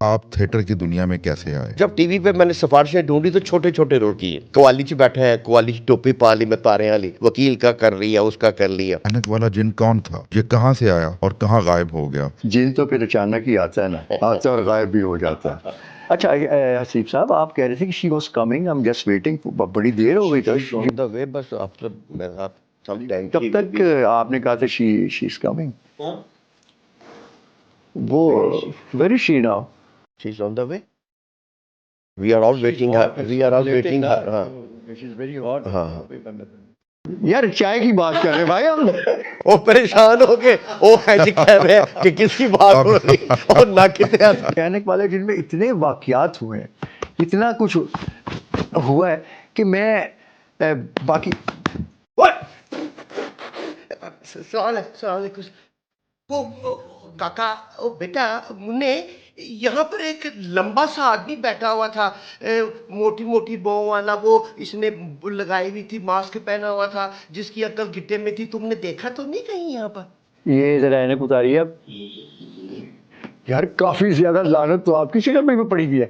آپ تھیٹر کی دنیا میں کیسے آئے؟ جب ٹی وی پہ میں نے سفارشیں ڈھونڈی تو چھوٹے چھوٹے رول کیے. قوالی چ بیٹھا ہے, قوالی چ ٹوپی پا لی میں تارے والی, وکیل کا کر لیا, اس کا کر لیا. اینک والا جن کون تھا؟ یہ کہاں سے آیا اور کہاں غائب ہو گیا؟ جن تو پھر اچانک ہی آتا ہے نا, آتا ہے اور غائب بھی ہو جاتا ہے. اچھا حسیب صاحب, آپ کہہ رہے تھے کہ شی واز کمنگ, ہم جسٹ ویٹنگ, بڑی دیر ہو گئی تھی. آن دا وے, بس آپ سم ٹائم. کب تک آپ نے کہا تھا شی از کمنگ؟ وہ very she now. She is on the way. We are all waiting her, we are all waiting her. ہاں یار چائے کی بات کر رہے ہیں بھائی ہم. وہ پریشان ہو کے وہ جی کہہ رہے ہیں کہ کس کی بات ہو رہی اور نہ کتنے آتا. کہنے والے جن میں اتنے واقعات ہوئے ہیں, اتنا کچھ ہوا ہے کہ میں باقی سوال ہے کچھ. وہ کاکا, وہ بیٹا منہ, یہاں پر ایک لمبا سا آدمی بیٹھا ہوا تھا, موٹی موٹی بو والا, وہ اس نے لگائی ہوئی تھی, ماسک پہنا ہوا تھا, جس کی عقل گٹے میں تھی. تم نے دیکھا تو نہیں کہیں یہاں پر؟ یہ ذرا اینک اتاری ہے اب. یار کافی زیادہ لعنت تو آپ کی شکل میں بھی پڑی ہوئی ہے.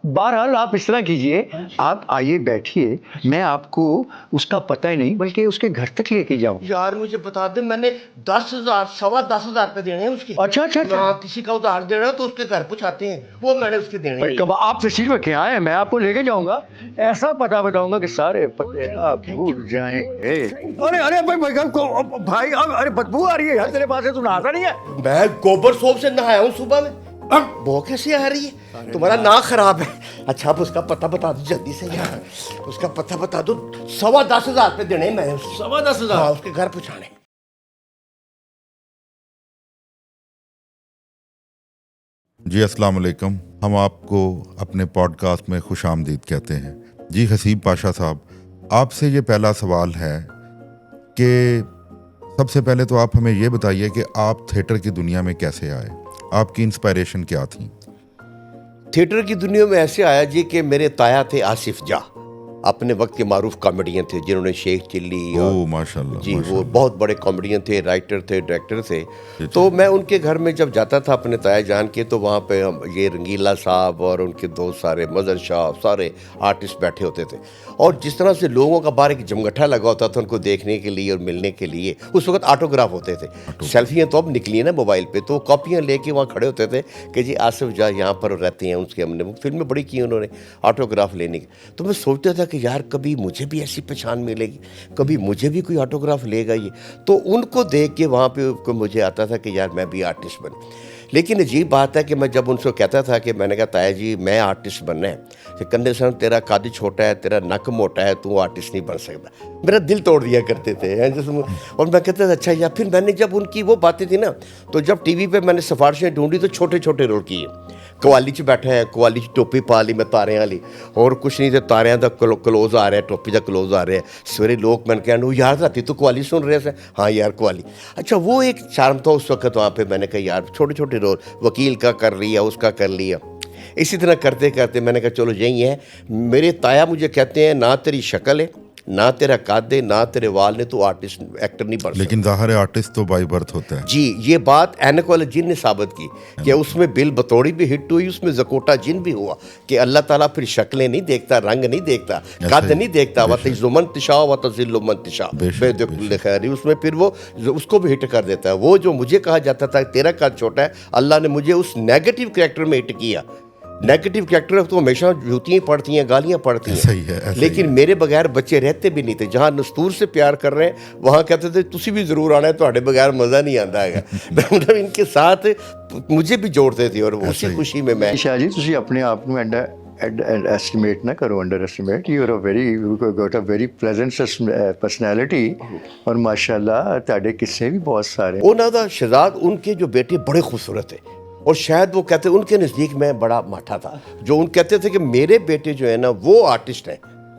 بہرحال آپ اس طرح کیجئے, آپ آئیے بیٹھیے, میں آپ کو اس کا پتہ ہی نہیں بلکہ اس کے گھر تک لے کے جاؤں. یار مجھے بتا دیں, میں نے 10,000 10,000 روپے دینے ہیں اس کے. اچھا ہاں, کسی کا ادھار دینا تو اس کے گھر پہنچاتے ہیں, وہ میں نے اس کے دینے ہیں. کب آپ تشریف رکھے آئے, میں آپ کو لے کے جاؤں گا, ایسا پتہ بتاؤں گا کہ سارے پتے آپ بھول جائیں. ارے بھائی, ارے بدبو آ رہی ہے یار تیرے پاس, تو نہاتا نہیں ہے. میں گوبر سوپ سے نہایا ہوں صبح میں. وہ کیسے آ رہی ہے؟ تمہارا ناک خراب ہے. اچھا اب اس کا پتہ بتا دو جلدی سے یار, اس کا پتہ بتا دو. 10,500 روپے دینے ہیں میں نے. 10,500؟ ہاں, اس کے گھر پہنچانے. جی السلام علیکم. ہم آپ کو اپنے پوڈ کاسٹ میں خوش آمدید کہتے ہیں. جی حسیب پاشا صاحب, آپ سے یہ پہلا سوال ہے کہ سب سے پہلے تو آپ ہمیں یہ بتائیے کہ آپ تھیٹر کی دنیا میں کیسے آئے, آپ کی انسپائریشن کیا تھی؟ تھیٹر کی دنیا میں ایسے آیا جی کہ میرے تایا تھے آصف جا, اپنے وقت کے معروف کامیڈین تھے, جنہوں نے شیخ چلی اور ماشاءاللہ جی وہ بہت بڑے کامیڈین تھے, رائٹر تھے, ڈائریکٹر تھے. تو میں ان کے گھر میں جب جاتا تھا اپنے تایا جان کے, تو وہاں پہ ہم یہ رنگیلا صاحب اور ان کے دوست سارے, مظہر شاہ, سارے آرٹسٹ بیٹھے ہوتے تھے. اور جس طرح سے لوگوں کا باہر ایک جمگٹھا لگا ہوتا تھا ان کو دیکھنے کے لیے اور ملنے کے لیے. اس وقت آٹوگراف ہوتے تھے, سیلفیاں تو اب نکلی ہیں نا موبائل پہ, تو کاپیاں لے کے وہاں کھڑے ہوتے تھے کہ جی آصف جا یہاں پر رہتے ہیں. اس کے ہم نے فلمیں بڑی کی انہوں نے آٹوگراف لینے کی. تو میں سوچتا تھا کہ یار کبھی مجھے بھی ایسی پہچان ملے گی, کبھی مجھے بھی کوئی آٹوگراف لے گا یہ. تو ان کو دیکھ کے وہاں پہ مجھے آتا تھا کہ یار میں بھی آرٹسٹ بنوں. لیکن عجیب بات ہے کہ میں جب ان سے کہتا تھا کہ میں نے کہا تایا جی میں آرٹسٹ بننا ہے, کہ کندھے سن تیرا قد چھوٹا ہے, تیرا نک موٹا ہے, تو آرٹسٹ نہیں بن سکتا. میرا دل توڑ دیا کرتے تھے. اور میں کہتا تھا اچھا یا. پھر میں نے جب ان کی وہ باتیں تھی نا, تو جب ٹی وی پہ میں نے سفارشیں ڈھونڈی تو چھوٹے چھوٹے رول کیے. قوالی چ بیٹھا ہے, قوالی چ ٹوپی پا لی میں تارے والی, اور کچھ نہیں تھے, تاریاں دا کلوز آ رہا ہے, ٹوپی دا کلوز آ رہا ہے. سویرے لوگ میں نے کہا یار راتی تو قوالی سن رہے تھے. ہاں یار قوالی. اچھا وہ ایک چارم تھا اس وقت وہاں پہ. میں نے کہا یار چھوٹے چھوٹے رول, وکیل کا کر لیا, اس کا کر لیا. اسی طرح کرتے کرتے میں نے کہا چلو یہی ہے. میرے تایا مجھے کہتے ہیں نہ تیری شکل ہے, نہ تیرا قد ہے, نہ تیرے وال نے, تو آرٹسٹ ایکٹر نہیں بن سکتا. لیکن ظاہر ہے آرٹسٹ تو بائی برتھ ہوتا ہے. جی یہ بات اینک والے جن نے ثابت کی کہ اس میں بل بطوڑی بھی ہٹ ہوئی, اس میں زکوٹا جن بھی ہوا, کہ اللہ تعالیٰ پھر شکلیں نہیں دیکھتا, رنگ نہیں دیکھتا, قد نہیں دیکھتا. وَتَعِزُّ مَن تَشَاءُ وَتُذِلُّ مَن تَشَاءُ بِیَدِکَ الْخَیرُ. اس میں پھر وہ اس کو بھی ہٹ کر دیتا ہے. وہ جو مجھے کہا جاتا تھا تیرا قد چھوٹا ہے, اللہ نے مجھے اس نیگیٹو کریکٹر میں ہٹ کیا. نیگیٹو کریکٹر تو ہمیشہ جوتیاں پڑتی ہیں, گالیاں پڑتی ہیں, لیکن میرے بغیر بچے رہتے بھی نہیں تھے. جہاں نستور سے پیار کر رہے ہیں وہاں کہتے تھے تسی بھی ضرور آنا ہے, تہاڈے بغیر مزہ نہیں آتا ہے. مطلب ان کے ساتھ مجھے بھی جوڑتے تھے, اور اسی خوشی میں میں. شاہ جی تسی اپنے آپ کو ایسٹیمیٹ نہ کرو, under estimate. You got a very pleasant personality, اور ماشاء اللہ تہاڈے قصے بھی بہت سارے. انہوں دا شہزاد, ان کے جو بیٹے بڑے خوبصورت ہیں, اور شاید وہ کہتے ان کے نزدیک میں بڑا ماٹھا تھا, جو ان کہتے تھے کہ میرے بیٹے جو ہے نا وہ آرٹسٹ ہیں,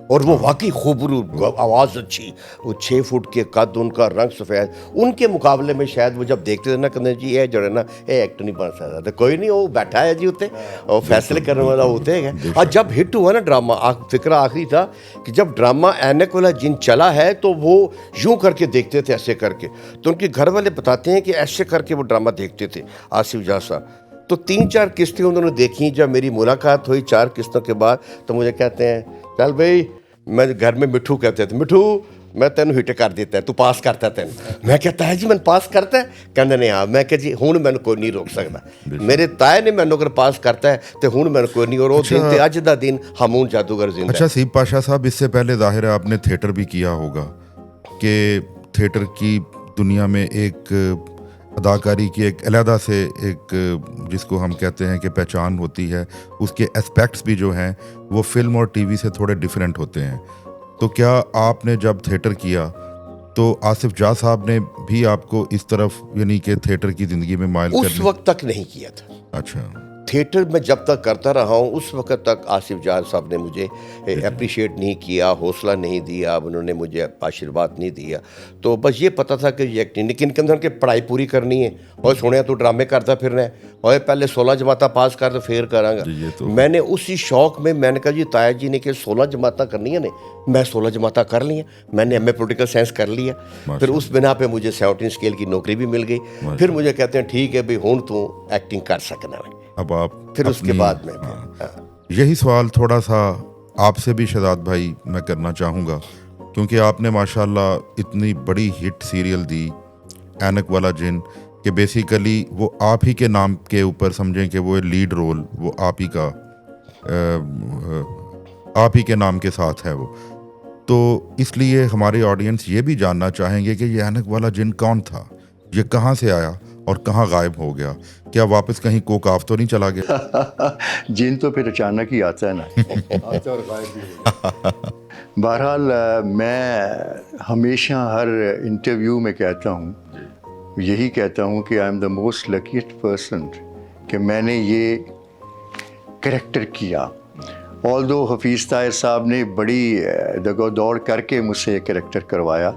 اور وہ واقعی خوبرو, آواز اچھی, وہ 6 فٹ کے قد, ان کا رنگ سفید. ان کے مقابلے میں شاید وہ جب دیکھتے تھے نا کہتے جی یہ جو ہے نا یہ ایکٹر نہیں بن سکتا. تو کوئی نہیں, وہ بیٹھا ہے جی اتنے, اور فیصلے کرنے والا ہوتے ہیں. اور جب ہٹ ہوا نا ڈرامہ, فکرہ آخری تھا کہ جب ڈرامہ اینک والا جن چلا ہے تو وہ یوں کر کے دیکھتے تھے, ایسے کر کے. تو ان کے گھر والے بتاتے ہیں کہ ایسے کر کے وہ ڈرامہ دیکھتے تھے آصف جا صاحب. تو 3-4 قسطیں انہوں نے دیکھی. جب میری ملاقات ہوئی 4 قسطوں کے بعد تو مجھے کہتے ہیں چل بھائی, میں گھر میں مٹھو کہتے تھے, مٹھو میں تینوں ہٹ کر دیتا ہے, تو پاس کرتا تین. میں کہتا ہے جی میں پاس کرتا ہے, کہتے نہیں ہاں. میں کہ جی ہوں میں کوئی نہیں روک سکتا, میرے تائے نے میں اگر پاس کرتا ہے تو ہوں میں کوئی نہیں. اور وہ دن تے اج دا دن ہمون جادوگر زندہ. اچھا حسیب پاشا صاحب, اس سے پہلے ظاہر ہے آپ نے تھیٹر بھی کیا ہوگا, کہ تھیٹر کی دنیا میں ایک اداکاری کی ایک علیحدہ سے ایک جس کو ہم کہتے ہیں کہ پہچان ہوتی ہے, اس کے اسپیکٹس بھی جو ہیں وہ فلم اور ٹی وی سے تھوڑے ڈیفرنٹ ہوتے ہیں. تو کیا آپ نے جب تھیٹر کیا تو آصف جاہ صاحب نے بھی آپ کو اس طرف یعنی کہ تھیٹر کی زندگی میں مائل اس وقت تک نہیں کیا تھا. اچھا, تھیٹر میں جب تک کرتا رہا ہوں اس وقت تک آصف جاہ صاحب نے مجھے اپریشیٹ نہیں کیا, حوصلہ نہیں دیا, انہوں نے مجھے آشرواد نہیں دیا. تو بس یہ پتہ تھا کہ یہ ایکٹنگ, لیکن کے اندر کہ پڑھائی پوری کرنی ہے. اور سنیا تو ڈرامے کرتا پھرنا ہے, اور پہلے 16 جماعتیں پاس کر تو پھر کراں گا. میں نے اسی شوق میں نے کہا جی تایا جی نے کہ 16 جماعتیں کرنی ہیں, میں 16 جماعتیں کر لی ہیں. میں نے ایم اے پولیٹیکل سائنس کر لیا. پھر اس بنا پہ مجھے 17 اسکیل کی نوکری بھی مل گئی. پھر مجھے کہتے ہیں ٹھیک ہے بھائی ہوں تو ایکٹنگ کر سکنا ہے. اب آپ پھر اس کے بعد میں یہی سوال تھوڑا سا آپ سے بھی شہزاد بھائی میں کرنا چاہوں گا, کیونکہ آپ نے ماشاءاللہ اتنی بڑی ہٹ سیریل دی اینک والا جن, کہ بیسیکلی وہ آپ ہی کے نام کے اوپر سمجھیں کہ وہ لیڈ رول وہ آپ ہی کا آپ ہی کے نام کے ساتھ ہے وہ. تو اس لیے ہماری آڈینس یہ بھی جاننا چاہیں گے کہ یہ اینک والا جن کون تھا, یہ کہاں سے آیا اور کہاں غائب ہو گیا, کیا واپس کہیں کوکاف تو نہیں چلا گیا؟ جن تو پھر اچانک ہی آتا ہے نا. بہرحال میں ہمیشہ ہر انٹرویو میں کہتا ہوں, یہی کہتا ہوں کہ I am the most لکیسٹ person کہ میں نے یہ کریکٹر کیا. آلدو حفیظ طاہر صاحب نے بڑی دگو دوڑ کر کے مجھ سے یہ کریکٹر کروایا,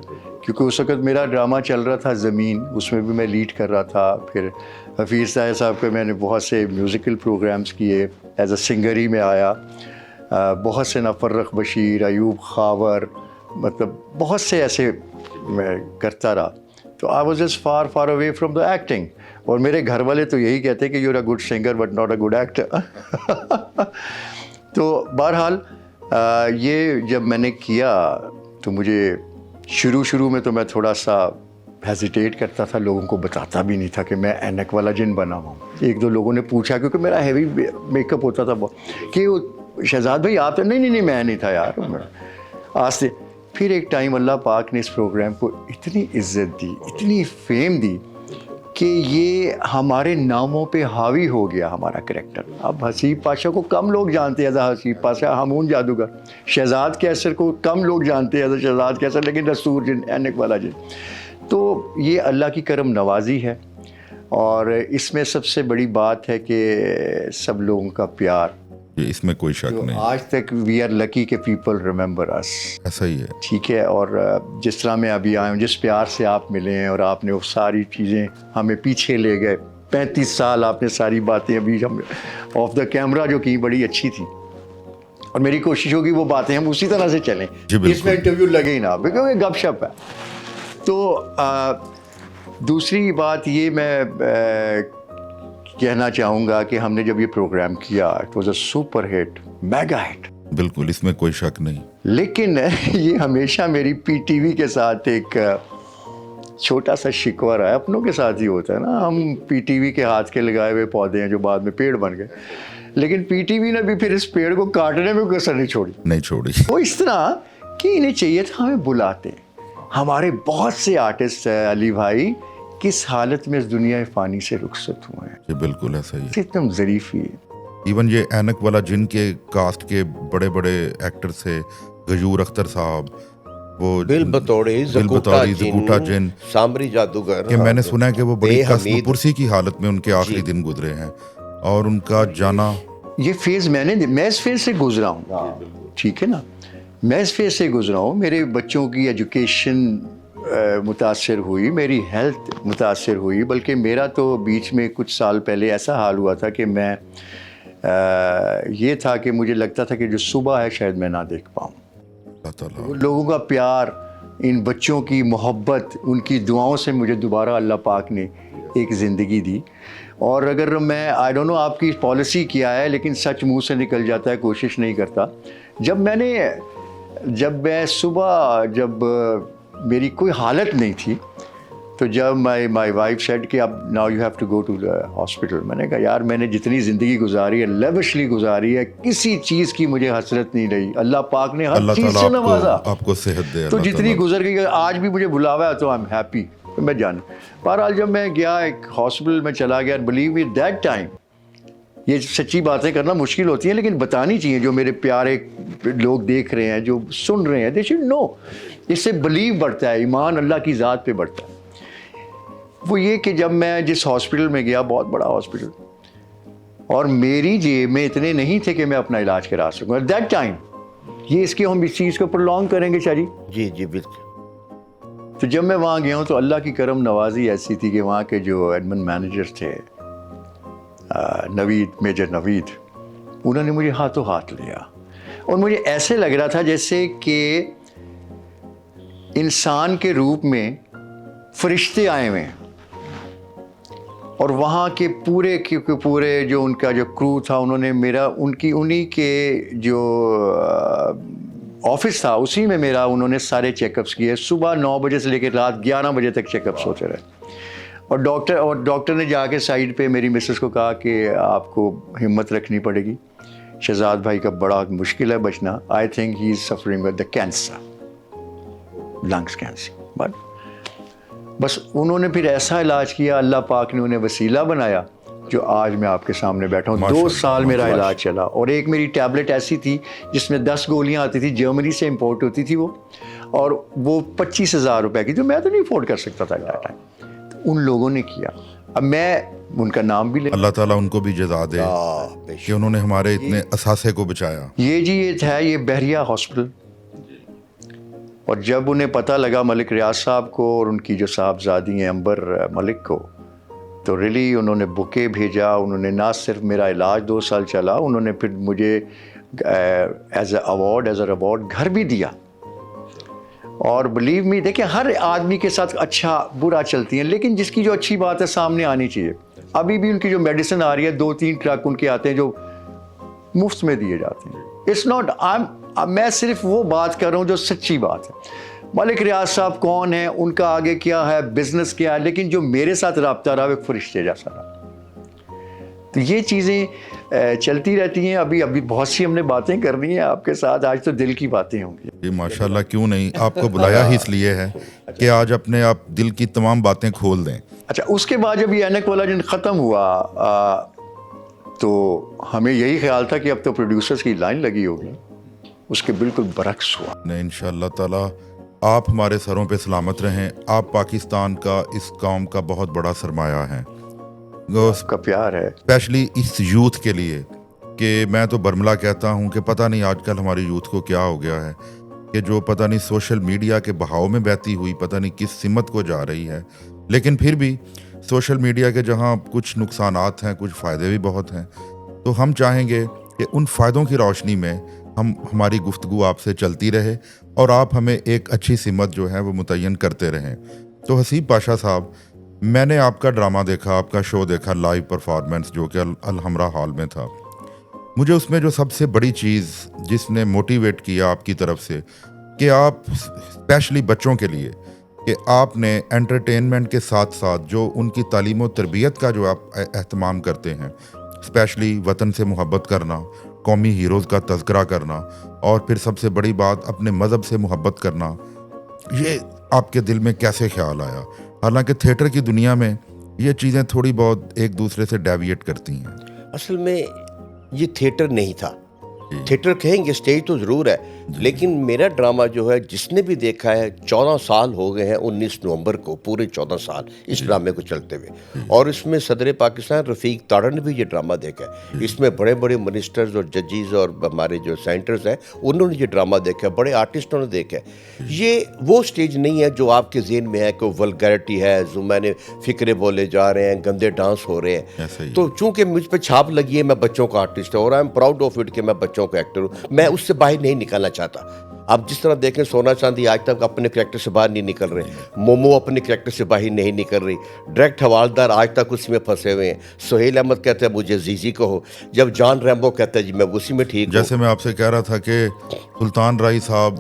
کیونکہ اس وقت میرا ڈرامہ چل رہا تھا زمین, اس میں بھی میں لیڈ کر رہا تھا. پھر حفیظ طاہر صاحب کے میں نے بہت سے میوزیکل پروگرامز کیے, ایز اے سنگر ہی میں آیا. بہت سے نفرخ بشیر, ایوب خاور, مطلب بہت سے ایسے میں کرتا رہا. تو I was just far far away from the acting. اور میرے گھر والے تو یہی کہتے ہیں کہ you are a good singer but not a good actor. تو بہرحال یہ جب میں نے کیا تو مجھے شروع میں تو میں تھوڑا سا ہیزیٹیٹ کرتا تھا, لوگوں کو بتاتا بھی نہیں تھا کہ میں اینک والا جن بنا ہوں. 1-2 لوگوں نے پوچھا, کیونکہ میرا ہیوی میک اپ ہوتا تھا بہت, کہ شہزاد بھائی آپ نہیں میں نہیں تھا یار. آج سے پھر ایک ٹائم اللہ پاک نے اس پروگرام کو اتنی عزت دی, اتنی فیم دی کہ یہ ہمارے ناموں پہ حاوی ہو گیا ہمارا کریکٹر. اب حسیب پاشا کو کم لوگ جانتے ہیں ایز اے حسیب پاشا, ہمون جادوگر. شہزاد کیسر کو کم لوگ جانتے ہیں ایز اے شہزاد کیسر, لیکن رسول جن, اینک والا جن. تو یہ اللہ کی کرم نوازی ہے, اور اس میں سب سے بڑی بات ہے کہ سب لوگوں کا پیار, اس میں کوئی شک نہیں. آج تک وی آر لکی کہ پیپل ریممبر اس. ایسا ہی ہے, ٹھیک ہے. اور جس طرح میں ابھی آیا ہوں, جس پیار سے آپ ملے ہیں, اور آپ نے وہ ساری چیزیں ہمیں پیچھے لے گئے, 35 سال آپ نے ساری باتیں ابھی ہم آف دا کیمرہ جو کی بڑی اچھی تھی, اور میری کوشش ہوگی وہ باتیں ہم اسی طرح سے چلیں. اس میں انٹرویو لگے ہی نہ, کیونکہ گپ شپ ہے. تو دوسری بات یہ میں کہنا چاہوں گا کہ ہم نے جب یہ پروگرام کیا, it was a super hit, mega hit. بالکل, اس میں کوئی شک نہیں. لیکن یہ ہمیشہ میری پی ٹی وی کے ساتھ ایک چھوٹا سا شکوہ رہا ہے. اپنوں کے ساتھ ہی ہوتا ہے نا, ہم پی ٹی وی کے ہاتھ کے لگائے ہوئے پودے ہیں جو بعد میں پیڑ بن گئے, لیکن پی ٹی وی نے بھی پھر اس پیڑ کو کاٹنے میں کسر نہیں چھوڑی. وہ اس طرح کہ انہیں چاہیے تھا ہمیں بلاتے. ہمارے بہت سے آرٹسٹ ہیں علی بھائی کس حالت میں اس دنیا فانی سے رخصت ہوئے ہیں. یہ بالکل ایسا ہی ہے, ایک دم ظریفی. ایون یہ اینک والا جن کے کاسٹ کے بڑے بڑے ایکٹر تھے, غیور اختر صاحب, وہ بل بطوری, زکوٹا جن, سامری جادوگر, کہ میں نے سنا ہے کہ وہ بڑی قسم پرسی کی حالت میں ان کے آخری دن گزرے ہیں, اور ان کا جانا. یہ فیز میں اس فیز سے گزرا ہوں, ٹھیک ہے نا, میں اس فیز سے گزرا ہوں. میرے بچوں کی ایجوکیشن متاثر ہوئی, میری ہیلتھ متاثر ہوئی, بلکہ میرا تو بیچ میں کچھ سال پہلے ایسا حال ہوا تھا کہ میں یہ تھا کہ مجھے لگتا تھا کہ جو صبح ہے شاید میں نہ دیکھ پاؤں. لوگوں کا پیار, ان بچوں کی محبت، ان کی دعاؤں سے مجھے دوبارہ اللہ پاک نے ایک زندگی دی. اور اگر میں آئی ڈونٹ نو آپ کی پالیسی کیا ہے، لیکن سچ منہ سے نکل جاتا ہے، کوشش نہیں کرتا. جب میں صبح جب میری کوئی حالت نہیں تھی، تو جب مائی وائف سیڈ کہ اب now you have to go to hospital, میں نے کہا یار میں نے جتنی زندگی گزاری ہے لیوشلی گزاری ہے، کسی چیز کی مجھے حسرت نہیں رہی. اللہ پاک نے ہر اللہ چیز سے تعالیٰ نوازا. آپ کو صحت دے. تو اللہ جتنی تعالیٰ گزر گئی، آج بھی مجھے بلاوا ہے تو آئی ایم ہیپی میں جانا. بہرحال جب میں گیا ایک ہاسپٹل میں چلا گیا، بلیو می دیٹ ٹائم، یہ سچی باتیں کرنا مشکل ہوتی ہیں لیکن بتانی چاہیے. جو میرے پیارے لوگ دیکھ رہے ہیں، جو سن رہے ہیں، دے شوڈ نو. اس سے بلیو بڑھتا ہے، ایمان اللہ کی ذات پہ بڑھتا ہے. وہ یہ کہ جب میں جس ہاسپٹل میں گیا، بہت بڑا ہاسپٹل، اور میری جیب میں اتنے نہیں تھے کہ میں اپنا علاج کرا سکوں دیٹ ٹائم. یہ اس کی ہم اس چیز کو پرولونگ کریں گے شاہ جی. جی بالکل. تو جب میں وہاں گیا ہوں تو اللہ کی کرم نوازی ایسی تھی کہ وہاں کے جو ایڈمن مینیجر تھے، نوید، میجر نوید، انہوں نے مجھے ہاتھوں ہاتھ لیا. اور مجھے ایسے لگ رہا تھا جیسے کہ انسان کے روپ میں فرشتے آئے ہوئے ہیں. اور وہاں کے پورے جو ان کا جو کرو تھا، انہوں نے انہی کے جو آفس تھا، اسی میں انہوں نے سارے چیک اپس کیے. صبح 9 بجے سے لے کے رات 11 بجے تک چیک اپس ہوتے رہے. اور ڈاکٹر نے جا کے سائڈ پہ میری مسز کو کہا کہ آپ کو ہمت رکھنی پڑے گی، شہزاد بھائی کا بڑا مشکل ہے بچنا. I think he is suffering with the cancer, lungs cancer. بس انہوں نے پھر ایسا علاج کیا، اللہ پاک نے انہیں وسیلہ بنایا جو آج میں آپ کے سامنے بیٹھا ہوں. 2 سال میرا علاج چلا. اور ایک میری ٹیبلٹ ایسی تھی جس میں 10 گولیاں آتی تھی، جرمنی سے امپورٹ ہوتی تھی وہ، اور وہ 25,000 روپے کی، جو میں تو نہیں افورڈ کر سکتا تھا ایٹ ٹائم. ان لوگوں نے کیا. اب میں ان کا نام بھی لے. اللہ تعالیٰ ان کو بھی جزا دے کہ انہوں نے ہمارے اتنے اثاثے کو بچایا. یہ تھا یہ بحریہ ہاسپٹل. اور جب انہیں پتہ لگا ملک ریاض صاحب کو اور ان کی جو صاحبزادی ہیں امبر ملک کو، تو ریلی انہوں نے بکے بھیجا. انہوں نے نہ صرف میرا علاج 2 سال چلا، انہوں نے پھر مجھے ایز اے ایوارڈ گھر بھی دیا. اور بلیو می، دیکھیں ہر آدمی کے ساتھ اچھا برا چلتی ہیں، لیکن جس کی جو اچھی بات ہے سامنے آنی چاہیے. ابھی بھی ان کی جو میڈیسن آ رہی ہے، 2-3 ٹرک ان کے آتے ہیں جو مفت میں دیے جاتے ہیں. اٹس ناٹ، میں صرف وہ بات کر رہا ہوں جو سچی بات ہے. ملک ریاض صاحب کون ہیں، ان کا آگے کیا ہے، بزنس کیا ہے، لیکن جو میرے ساتھ رابطہ رہا وہ ایک فرشتے جیسا رہا. تو یہ چیزیں چلتی رہتی ہیں. ابھی بہت سی ہم نے باتیں کرنی ہیں آپ کے ساتھ. آج تو دل کی باتیں ہوں گی. جی ماشاء اللہ، کیوں نہیں. آپ کو بلایا ہی اس لیے ہے کہ آج اپنے آپ دل کی تمام باتیں کھول دیں. اچھا، اس کے بعد جب یہ اینک والا جن ختم ہوا تو ہمیں یہی خیال تھا کہ اب تو پروڈیوسرز کی لائن لگی ہوگی. اس کے بالکل برعکس ہوا. نہیں، انشاءاللہ تعالیٰ آپ ہمارے سروں پہ سلامت رہیں. آپ پاکستان کا، اس قوم کا بہت بڑا سرمایہ ہیں. آپ کا پیار ہے اسپیشلی اس یوتھ کے لیے، کہ میں تو برملا کہتا ہوں کہ پتہ نہیں آج کل ہماری یوتھ کو کیا ہو گیا ہے، کہ جو پتہ نہیں سوشل میڈیا کے بہاؤ میں بہتی ہوئی پتہ نہیں کس سمت کو جا رہی ہے. لیکن پھر بھی سوشل میڈیا کے جہاں کچھ نقصانات ہیں، کچھ فائدے بھی بہت ہیں. تو ہم چاہیں گے کہ ان فائدوں کی روشنی میں ہماری گفتگو آپ سے چلتی رہے اور آپ ہمیں ایک اچھی سمت جو ہے وہ متعین کرتے رہیں. تو حسیب پاشا صاحب، میں نے آپ کا ڈرامہ دیکھا، آپ کا شو دیکھا، لائیو پرفارمنس جو کہ الحمرا ہال میں تھا. مجھے اس میں جو سب سے بڑی چیز جس نے موٹیویٹ کیا آپ کی طرف سے، کہ آپ اسپیشلی بچوں کے لیے، کہ آپ نے انٹرٹینمنٹ کے ساتھ ساتھ جو ان کی تعلیم و تربیت کا جو آپ اہتمام کرتے ہیں، اسپیشلی وطن سے محبت کرنا، قومی ہیروز کا تذکرہ کرنا، اور پھر سب سے بڑی بات اپنے مذہب سے محبت کرنا، یہ آپ کے دل میں کیسے خیال آیا؟ حالانکہ تھیٹر کی دنیا میں یہ چیزیں تھوڑی بہت ایک دوسرے سے ڈیویٹ کرتی ہیں. اصل میں یہ تھیٹر نہیں تھا. تھیٹر کہیں گے، اسٹیج تو ضرور ہے، لیکن میرا ڈرامہ جو ہے جس نے بھی دیکھا ہے، 14 سال ہو گئے ہیں 19 نومبر کو، پورے 14 سال اس ڈرامے کو چلتے ہوئے. اور اس میں صدر پاکستان رفیق تاڑا نے بھی یہ ڈرامہ دیکھا ہے. اس میں بڑے بڑے منسٹرز اور ججز اور ہمارے جو سینٹرز ہیں انہوں نے یہ ڈرامہ دیکھا ہے، بڑے آرٹسٹوں نے دیکھا ہے. یہ وہ سٹیج نہیں ہے جو آپ کے ذہن میں ہے کہ ولگیرٹی ہے، جو میں نے فکرے بولے جا رہے ہیں، گندے ڈانس ہو رہے ہیں. تو چونکہ مجھ پہ چھاپ لگی ہے، میں بچوں کا آرٹسٹ ہوں اور I am proud of it کہ میں بچوں کا ایکٹر ہوں. میں اس سے باہر نہیں نکلنا چاہتا. اب جس طرح دیکھیں سونا چاندی آج تک اپنے کریکٹر سے باہر نہیں نکل رہے, مومو اپنے کریکٹر سے باہر نہیں نکل رہی, ڈائریکٹ حوالدار آج تک اسی میں پھنسے ہوئے ہیں. سہیل احمد کہتے ہیں مجھے زیزی کہو, جب جان ریمبو کہتا ہے جی میں اسی میں ٹھیک ہوں. جیسے میں آپ سے کہہ رہا تھا کہ سلطان رائی صاحب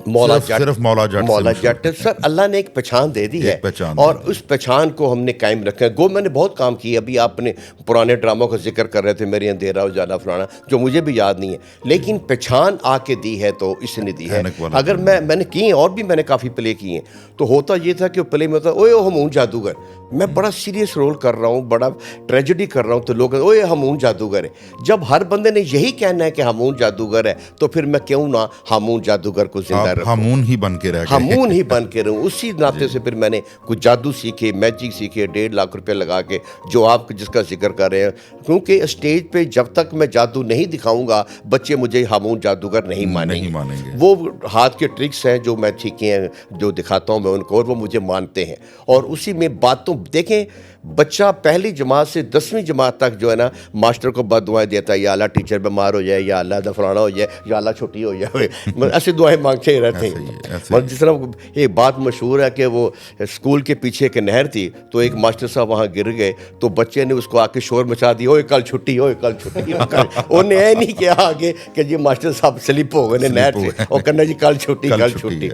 صرف مولا جٹ سر اللہ نے ایک پہچان دے دی ہے, اور اس پہچان کو ہم نے قائم رکھا ہے. گو میں نے بہت کام کیا, ابھی آپ نے پرانے ڈراموں کا ذکر کر رہے تھے, میرے اندھیرا اجالا فلانا, جو مجھے بھی یاد نہیں ہے, لیکن پہچان آ کے دی ہے تو اس نے دی ہے. اگر میں نے کی ہیں, اور بھی میں نے کافی پلے کی ہیں, تو ہوتا یہ تھا کہ پلے میں ہوتا اوے ہمون جادوگر, میں بڑا سیریس رول کر رہا ہوں, بڑا ٹریجڈی کر رہا ہوں, تو لوگ اوے ہمون جادوگر ہے. جب ہر بندے نے یہی کہنا ہے کہ ہمون جادوگر ہے, تو پھر میں کیوں نہ ہمون جادوگر کو زندہ رکھوں, ہمون ہی بن کے رہ گئے, ہمون ہی بن کے رہوں. اسی ناطے سے پھر میں نے کچھ جادو سیکھے, میجک سیکھے, 1.5 لاکھ روپے لگا کے, جو آپ جس کا ذکر کر رہے ہیں. کیونکہ اسٹیج پہ جب تک میں جادو نہیں دکھاؤں گا, بچے مجھے ہمون جادوگر نہیں مانیں گے. وہ ہاتھ کے ٹرکس ہیں جو میں سیکھے ہیں, جو دکھاتا ہوں میں ان کو, اور وہ مجھے مانتے ہیں. اور اسی میں باتوں دیکھیں, بچہ پہلی جماعت سے 10ویں جماعت تک جو ہے نا ماسٹر کو بد دعائیں دیتا ہے, یا اللہ ٹیچر بیمار ہو جائے, یا اللہ فلانا ہو جائے, یا اللہ چھٹی ہو جائے, ایسی دعائیں مانگتے ہی رہتے ہیں. جس طرح ایک بات مشہور ہے کہ وہ اسکول کے پیچھے ایک نہر تھی, تو ایک ماسٹر صاحب وہاں گر گئے, تو بچے نے اس کو آ کے شور مچا دیا, اوے کل چھٹی, اوے کل چھٹی. انہوں نے یہ نہیں کیا آگے کہ جی ماسٹر صاحب سلپ ہو گئے نہر سے, اور کہنا جی کل چھٹی, کل چھٹی.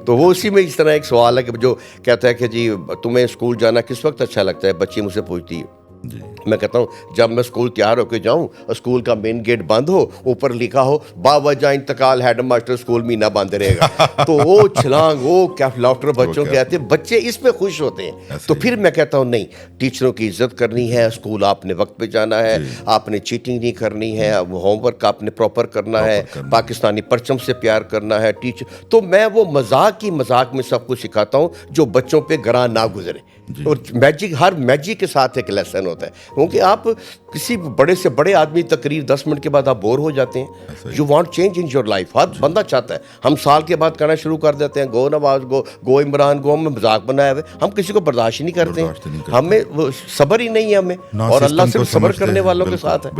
تو وہ اسی میں اس طرح ایک سوال ہے کہ جو کہتا ہے کہ جی تمہیں اسکول جانا کس وقت اچھا لگتا ہے, بچی مجھ سے پوچھتی ہے. میں کہتا ہوں جب میں اسکول تیار ہو کے جاؤں, اسکول کا مین گیٹ بند ہو, اوپر لکھا ہو باوجہ انتقال ہیڈ ماسٹر اسکول مہینہ بند رہے گا, تو وہ چھلانگ, وہ کیا لافٹر بچوں کے آتے ہیں, بچے اس میں خوش ہوتے ہیں. تو پھر میں کہتا ہوں نہیں, ٹیچروں کی عزت کرنی ہے, اسکول آپ نے وقت پہ جانا ہے, آپ نے چیٹنگ نہیں کرنی ہے, ہوم ورک آپ نے پراپر کرنا ہے, پاکستانی پرچم سے پیار کرنا ہے ٹیچر. تو میں وہ مذاق میں سب کچھ سکھاتا ہوں جو بچوں پہ گراں نہ گزرے. اور میجک, ہر میجک کے ساتھ ایک لیسن ہوتا ہے, کیونکہ آپ کسی بڑے سے بڑے آدمی تقریر 10 منٹ کے بعد آپ بور ہو جاتے ہیں. You want change in your life, ہر بندہ چاہتا ہے. ہم سال کے بعد کہنا شروع کر دیتے ہیں گو نواز گو عمران گو, ہم مذاق بنایا ہوئے, ہم کسی کو برداشت ہی نہیں کرتے ہیں, ہمیں صبر ہی نہیں ہے ہمیں, اور اللہ صرف صبر کرنے والوں کے ساتھ ہے.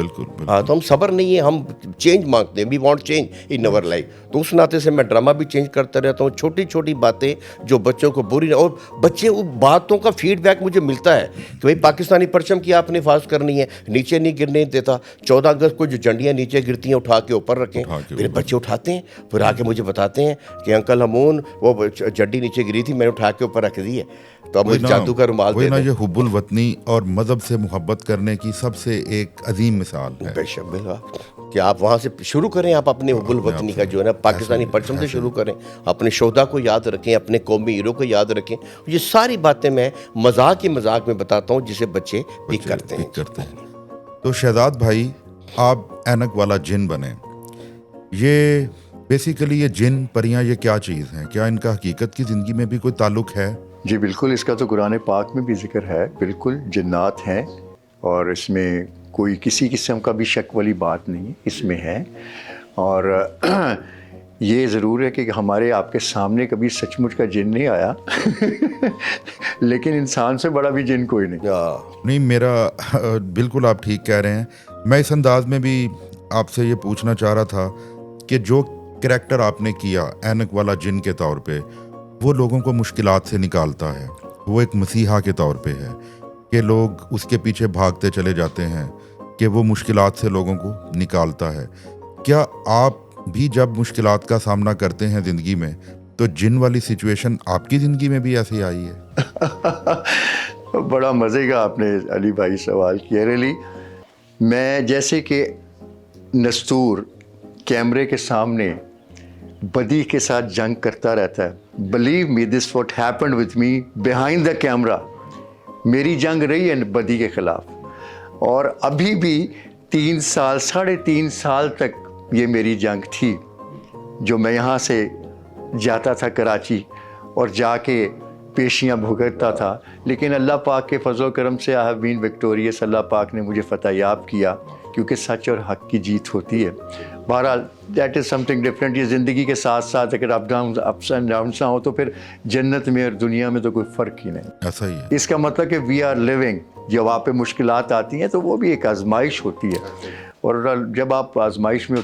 ہاں, تو ہم صبر نہیں ہے, ہم چینج مانگتے ہیں, we want change in our life. تو اس ناطے سے میں ڈرامہ بھی چینج کرتا رہتا ہوں, چھوٹی چھوٹی باتیں جو بچوں کو بری, اور بچے ان باتوں کا فیڈ بیک مجھے ملتا ہے کہ بھائی پاکستانی پرچم کی آپ نے حفاظت کرنی ہے, نیچے نہیں گرنے دیتا. 14 اگست کو جو جھنڈیاں نیچے گرتی ہیں اٹھا کے اوپر رکھیں, پھر بچے اٹھاتے ہیں, پھر آ کے مجھے بتاتے ہیں کہ انکل ہمون وہ جھنڈی نیچے گری تھی, میں نے اٹھا کے اوپر رکھ دی ہے. تو اب مجھے جادو کا رومال دے دیں. یہ حب الوطنی اور مذہب سے محبت کرنے کی سب سے ایک عظیم مثال ہے. بے شک کہ آپ وہاں سے شروع کریں, آپ اپنے حب الوطنی کا جو ہے نا پاکستانی پرچم سے شروع کریں, اپنے شہدا کو یاد رکھیں, اپنے قومی ہیرو کو یاد رکھیں. یہ ساری باتیں میں مذاق میں بتاتا ہوں جسے بچے پک کرتے ہیں. تو شہزاد بھائی, آپ اینک والا جن بنے, یہ بیسیکلی یہ جن پریاں یہ کیا چیز ہیں, کیا ان کا حقیقت کی زندگی میں بھی کوئی تعلق ہے؟ جی بالکل, اس کا تو قرآن پاک میں بھی ذکر ہے. بالکل جنات ہیں, اور اس میں کوئی کسی قسم کا بھی شک والی بات نہیں اس میں ہے. اور یہ ضرور ہے کہ ہمارے آپ کے سامنے کبھی سچ مچ کا جن نہیں آیا لیکن انسان سے بڑا بھی جن کوئی نہیں. میرا بالکل آپ ٹھیک کہہ رہے ہیں. میں اس انداز میں بھی آپ سے یہ پوچھنا چاہ رہا تھا کہ جو کریکٹر آپ نے کیا اینک والا جن کے طور پہ, وہ لوگوں کو مشکلات سے نکالتا ہے, وہ ایک مسیحا کے طور پہ ہے کہ لوگ اس کے پیچھے بھاگتے چلے جاتے ہیں کہ وہ مشکلات سے لوگوں کو نکالتا ہے. کیا آپ بھی جب مشکلات کا سامنا کرتے ہیں زندگی میں, تو جن والی سچویشن آپ کی زندگی میں بھی ایسی آئی ہے؟ بڑا مزے کا آپ نے علی بھائی سوال کیا. ریلی میں جیسے کہ نستور کیمرے کے سامنے بدی کے ساتھ جنگ کرتا رہتا ہے, believe me this what happened with me behind the camera. میری جنگ رہی ہے بدی کے خلاف, اور ابھی بھی 3 سال 3.5 سال تک یہ میری جنگ تھی. جو میں یہاں سے جاتا تھا کراچی اور جا کے پیشیاں بھگتتا تھا, لیکن اللہ پاک کے فضل و کرم سے آئی ہیو بین وکٹوریس. اللہ پاک نے مجھے فتح یاب کیا, کیونکہ سچ اور حق کی جیت ہوتی ہے. بہرحال that is some thing different. یہ زندگی کے ساتھ ساتھ اگر اپس اینڈ ڈاؤنس نہ ہو تو پھر جنت میں اور دنیا میں تو کوئی فرق ہی نہیں. ایسا ہی ہے. اس کا مطلب کہ وی آر لیونگ. جب وہاں پہ مشکلات آتی ہیں تو وہ بھی ایک آزمائش ہوتی ہے, اور جب آپ آزمائش میں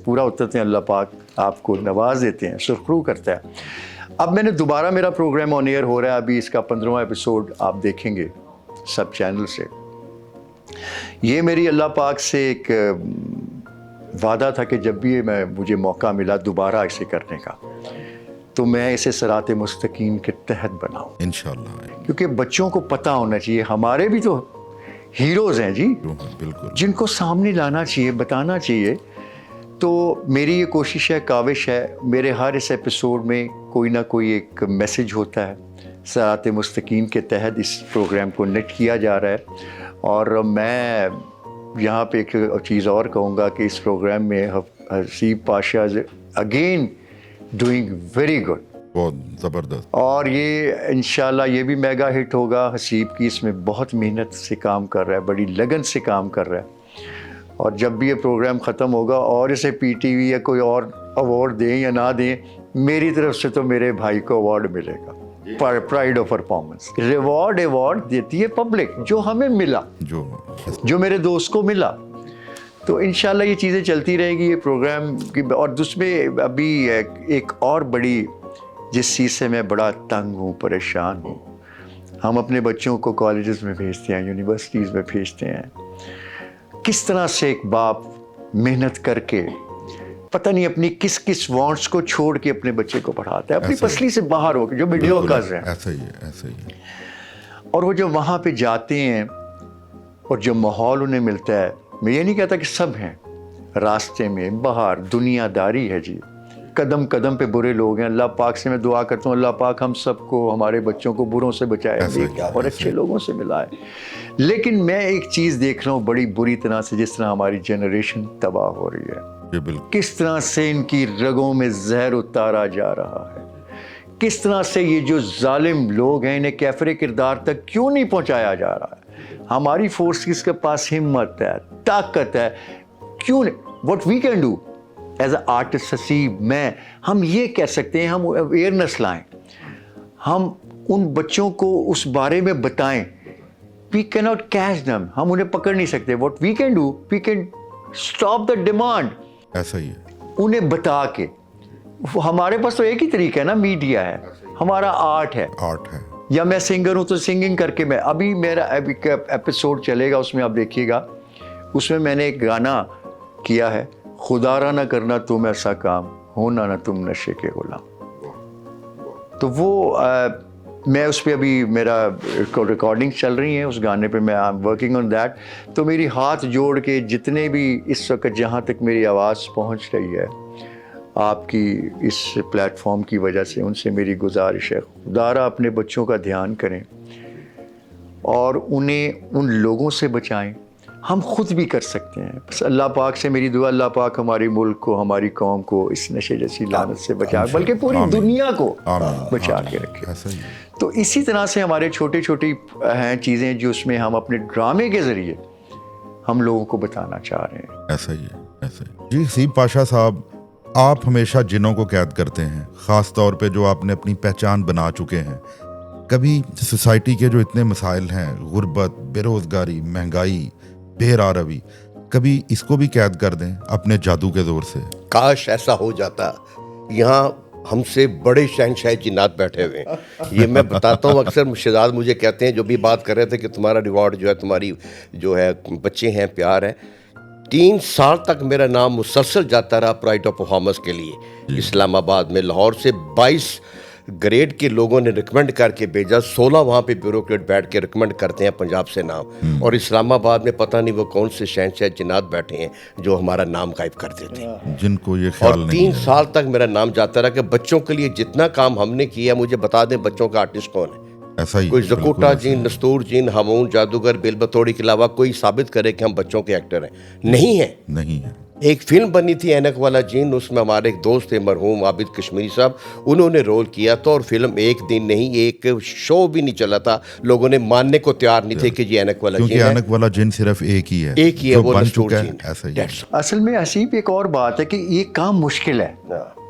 پورا اترتے ہیں اللہ پاک آپ کو نواز دیتے ہیں, سرخرو کرتا ہے. اب میں نے دوبارہ میرا پروگرام آن ایئر ہو رہا ہے, ابھی اس کا 15واں ایپیسوڈ آپ دیکھیں گے سب چینل سے. یہ میری اللہ پاک سے ایک وعدہ تھا کہ جب بھی مجھے موقع ملا دوبارہ اسے کرنے کا تو میں اسے صراط مستقیم کے تحت بناؤں انشاءاللہ. کیونکہ بچوں کو پتہ ہونا چاہیے, ہمارے بھی تو ہیروز ہیں جی, بالکل, جن کو سامنے لانا چاہیے, بتانا چاہیے. تو میری یہ کوشش ہے, کاوش ہے, میرے ہر اس ایپیسوڈ میں کوئی نہ کوئی ایک میسیج ہوتا ہے. صراط مستقیم کے تحت اس پروگرام کو نیٹ کیا جا رہا ہے. اور میں یہاں پہ ایک چیز اور کہوں گا کہ اس پروگرام میں Haseeb Pasha again doing very good, بہت زبردست. اور یہ انشاءاللہ یہ بھی میگا ہٹ ہوگا. حسیب کی اس میں بہت محنت سے کام کر رہا ہے, بڑی لگن سے کام کر رہا ہے. اور جب بھی یہ پروگرام ختم ہوگا اور اسے پی ٹی وی یا کوئی اور ایوارڈ دیں یا نہ دیں, میری طرف سے تو میرے بھائی کو ایوارڈ ملے گا, پرائڈ آف پرفارمنس. ایوارڈ دیتی ہے پبلک, جو ہمیں ملا, جو میرے دوست کو ملا. تو انشاءاللہ یہ چیزیں چلتی رہے گی یہ پروگرام کی. اور اس میں ابھی ایک اور بڑی جس چیز سے میں بڑا تنگ ہوں, پریشان ہوں, ہم اپنے بچوں کو کالجز میں بھیجتے ہیں, یونیورسٹیز میں بھیجتے ہیں. کس طرح سے ایک باپ محنت کر کے پتہ نہیں اپنی کس کس وانٹس کو چھوڑ کے اپنے بچے کو پڑھاتا ہے, اپنی پسلی سے باہر ہو کے, جو ویڈیو کر رہے ہیں. ایسا ہی ہے, ایسا ہی ہے. اور وہ جب وہاں پہ جاتے ہیں اور جو ماحول انہیں ملتا ہے, میں یہ نہیں کہتا کہ سب ہیں, راستے میں باہر دنیا داری ہے جی, قدم قدم پہ برے لوگ ہیں. اللہ پاک سے میں دعا کرتا ہوں اللہ پاک ہم سب کو, ہمارے بچوں کو بروں سے بچائے اور اچھے لوگوں سے ملائے. لیکن میں ایک چیز دیکھ رہا ہوں بڑی بری طرح سے, جس طرح ہماری جنریشن تباہ ہو رہی ہے, کس طرح سے ان کی رگوں میں زہر اتارا جا رہا ہے, کس طرح سے یہ جو ظالم لوگ ہیں انہیں کیفر کردار تک کیوں نہیں پہنچایا جا رہا ہے. ہماری فورسز کے پاس ہمت ہے, طاقت ہے, کیوں نہیں. What we can do as a artist Haseeb, ہم یہ کہہ سکتے ہیں, ہم اویئرنیس لائیں, ہم ان بچوں کو اس بارے میں بتائیں. وی کی ناٹ کیچ دم, ہم انہیں پکڑ نہیں سکتے. What we can do, we can stop the demand. ایسا ہی ہے, انہیں بتا کے. ہمارے پاس تو ایک ہی طریقہ ہے نا, میڈیا ہے, ہمارا آرٹ ہے, یا میں سنگر ہوں تو سنگنگ کر کے میں, ابھی میرا ایپیسوڈ چلے گا اس میں آپ دیکھیے گا, اس میں نے ایک گانا کیا ہے, خدا را نہ کرنا تم ایسا کام, ہونا نہ تم نشے کے غلام. تو وہ میں اس پہ ابھی میرا ریکارڈنگ چل رہی ہیں اس گانے پہ, میں I am working on that. تو میری ہاتھ جوڑ کے جتنے بھی اس وقت جہاں تک میری آواز پہنچ رہی ہے آپ کی اس پلیٹ فارم کی وجہ سے, ان سے میری گزارش ہے خدا را اپنے بچوں کا دھیان کریں اور انہیں ان لوگوں سے بچائیں. ہم خود بھی کر سکتے ہیں. بس اللہ پاک سے میری دعا, اللہ پاک ہماری ملک کو, ہماری قوم کو اس نشے جیسی لعنت سے بچا, بلکہ پوری دنیا کو بچا کے رکھے. تو اسی طرح سے ہمارے چھوٹی چھوٹی ہیں چیزیں جو اس میں ہم اپنے ڈرامے کے ذریعے ہم لوگوں کو بتانا چاہ رہے ہیں. ایسا ہی ہے, ایسا ہی. جی حسیب پاشا صاحب, آپ ہمیشہ جنوں کو قید کرتے ہیں, خاص طور پہ جو آپ نے اپنی پہچان بنا چکے ہیں. کبھی سوسائٹی کے جو اتنے مسائل ہیں, غربت, بے روزگاری, مہنگائی, بے راروی, کبھی اس کو بھی قید کر دیں اپنے جادو کے زور سے. کاش ایسا ہو جاتا. یہاں ہم سے بڑے شہنشاہ جنات بیٹھے ہوئے ہیں. یہ میں بتاتا ہوں, اکثر شہزاد مجھے کہتے ہیں, جو بھی بات کر رہے تھے کہ تمہارا ریوارڈ جو ہے, تمہاری جو ہے بچے ہیں, پیار ہے. 3 سال تک میرا نام مسلسل جاتا رہا پرائڈ آف پرفارمنس کے لیے. اسلام آباد میں لاہور سے 22 گریڈ کے لوگوں نے ریکمنڈ کر کے بھیجا, 16 وہاں پہ بیوروکریٹ بیٹھ کے ریکمنڈ کرتے ہیں پنجاب سے نام, اور اسلام آباد میں پتہ نہیں وہ کون سے شہنشاہ جنات بیٹھے ہیں جو ہمارا نام غائب کر دیتے ہیں, جن کو یہ خیال نہیں. اور 3 سال تک میرا نام جاتا رہا کہ بچوں کے لیے جتنا کام ہم نے کیا, مجھے بتا دیں بچوں کا آرٹسٹ کون ہے. ایسا ہی, کوئی زکوٹا جین, نستور جین, ہمون, جادوگر, بیل بتوڑی کے علاوہ کوئی ثابت کرے کہ ہم بچوں کے ایکٹر ہیں. نہیں ہیں, نہیں ہے. ایک فلم بنی تھی اینک والا جین, اس میں ہمارے ایک دوست تھے مرحوم عابد کشمیری صاحب, انہوں نے رول کیا تھا, اور فلم ایک دن نہیں, ایک شو بھی نہیں چلا تھا, لوگوں نے ماننے کو تیار نہیں تھے کہ یہ اینک والا جین ہے. کیونکہ اینک والا جن صرف ایک ہی ہے, ایک ہی ہے, وہ نستور جین. ایسا ہی. اصل میں حسیب ایک اور بات ہے کہ یہ کام مشکل ہے,